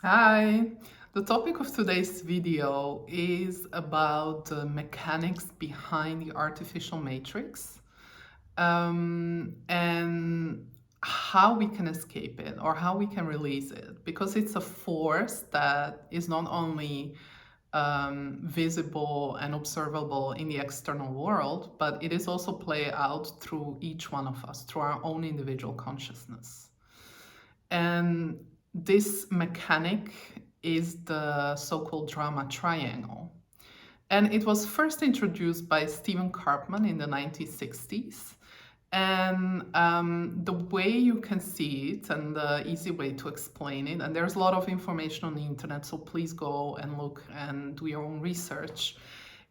Hi! The topic of today's video is about the mechanics behind the artificial matrix and how we can escape it or how we can release it, because it's a force that is not only visible and observable in the external world, but it is also play out through each one of us, through our own individual consciousness. And this mechanic is the so-called drama triangle. And it was first introduced by Stephen Karpman in the 1960s. And the way you can see it and the easy way to explain it, and there's a lot of information on the internet, so please go and look and do your own research.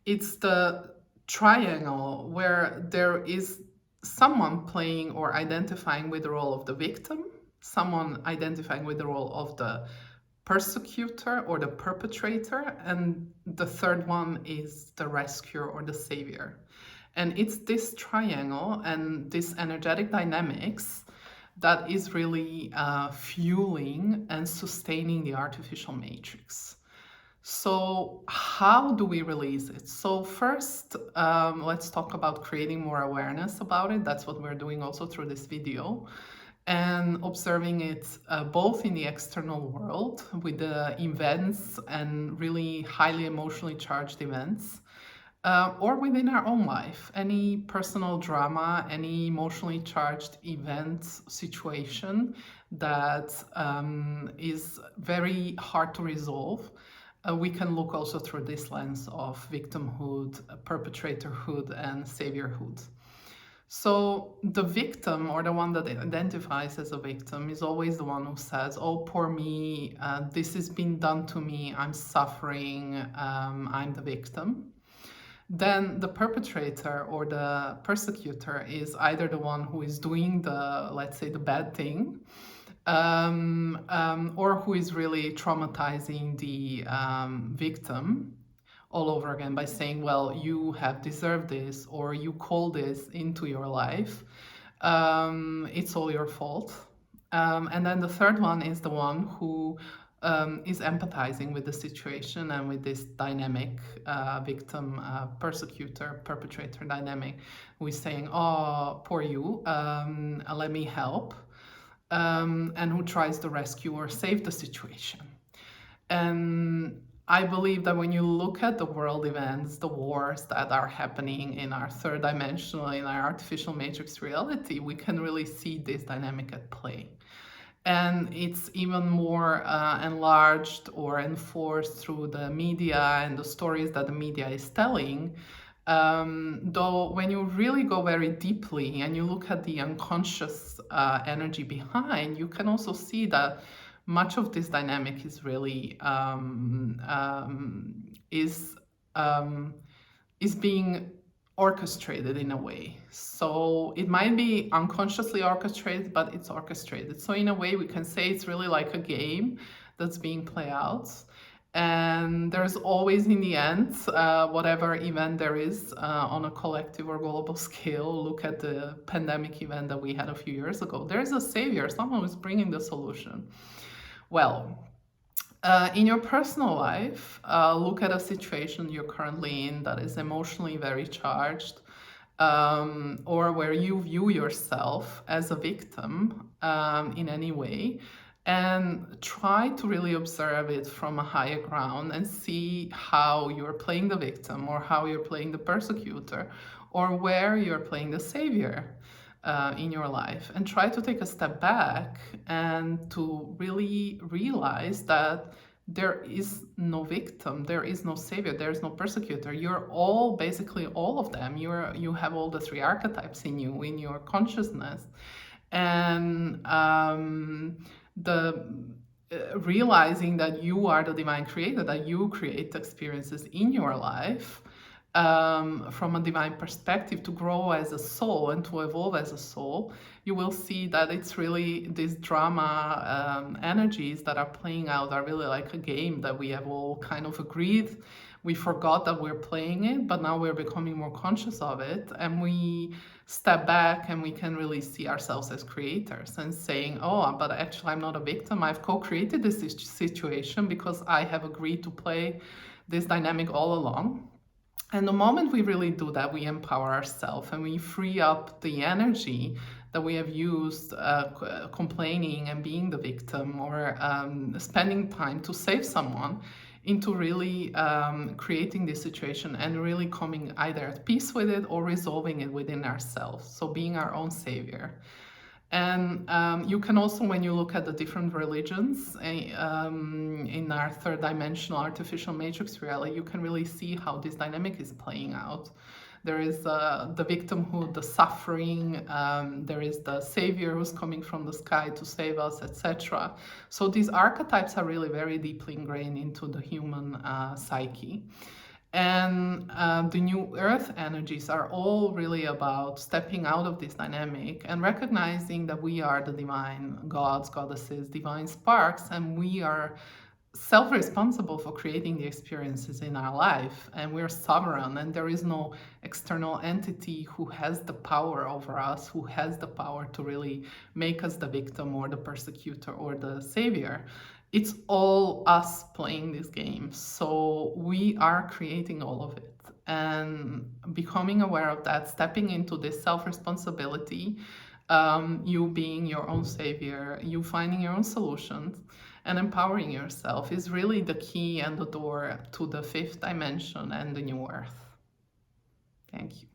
It's the triangle where there is someone playing or identifying with the role of the victim, someone identifying with the role of the persecutor or the perpetrator, and the third one is the rescuer or the savior. And it's this triangle and this energetic dynamics that is really fueling and sustaining the artificial matrix. So how do we release it? So first, let's talk about creating more awareness about it. That's what we're doing also through this video, and observing it both in the external world with the events and really highly emotionally charged events, or within our own life. Any personal drama, any emotionally charged event, situation that is very hard to resolve. We can look also through this lens of victimhood, perpetratorhood, and saviorhood. So the victim, or the one that identifies as a victim, is always the one who says, oh, poor me, this has been done to me, I'm suffering, I'm the victim. Then the perpetrator or the persecutor is either the one who is doing the, let's say, the bad thing, or who is really traumatizing the victim all over again by saying, well, you have deserved this, or you call this into your life. It's all your fault. And then the third one is the one who is empathizing with the situation and with this dynamic victim, persecutor, perpetrator dynamic, who is saying, oh, poor you, let me help, and who tries to rescue or save the situation. And I believe that when you look at the world events, the wars that are happening in our third dimensional, in our artificial matrix reality, we can really see this dynamic at play. And it's even more enlarged or enforced through the media and the stories that the media is telling. Though when you really go very deeply and you look at the unconscious energy behind, you can also see that much of this dynamic is really is being orchestrated in a way. So it might be unconsciously orchestrated, but it's orchestrated. So in a way, we can say it's really like a game that's being played out. And there's always, in the end, whatever event there is on a collective or global scale. Look at the pandemic event that we had a few years ago. There's a savior, someone who's bringing the solution. Well, in your personal life, look at a situation you're currently in that is emotionally very charged, or where you view yourself as a victim in any way, and try to really observe it from a higher ground and see how you're playing the victim, or how you're playing the persecutor, or where you're playing the savior in your life, and try to take a step back and to really realize that there is no victim, there is no savior, there is no persecutor. You're all, basically all of them. You have all the three archetypes in you, in your consciousness. And realizing that you are the divine creator, that you create experiences in your life from a divine perspective, to grow as a soul and to evolve as a soul, you will see that it's really these drama energies that are playing out are really like a game that we have all kind of agreed. We forgot that we're playing it, but now we're becoming more conscious of it, and we step back and we can really see ourselves as creators and saying, oh, but actually I'm not a victim. I've co-created this situation because I have agreed to play this dynamic all along. And the moment we really do that, we empower ourselves and we free up the energy that we have used complaining and being the victim, or spending time to save someone, into really creating this situation and really coming either at peace with it or resolving it within ourselves. So being our own savior. And you can also, when you look at the different religions in our third dimensional artificial matrix reality, you can really see how this dynamic is playing out. There is the victimhood, the suffering, there is the savior who's coming from the sky to save us, etc. So these archetypes are really very deeply ingrained into the human psyche. And the new earth energies are all really about stepping out of this dynamic and recognizing that we are the divine gods, goddesses, divine sparks, and we are self-responsible for creating the experiences in our life, and we're sovereign, and there is no external entity who has the power over us, who has the power to really make us the victim or the persecutor or the savior. It's all us playing this game, so we are creating all of it. And becoming aware of that, stepping into this self-responsibility, you being your own savior, you finding your own solutions, and empowering yourself is really the key and the door to the fifth dimension and the new earth. Thank you.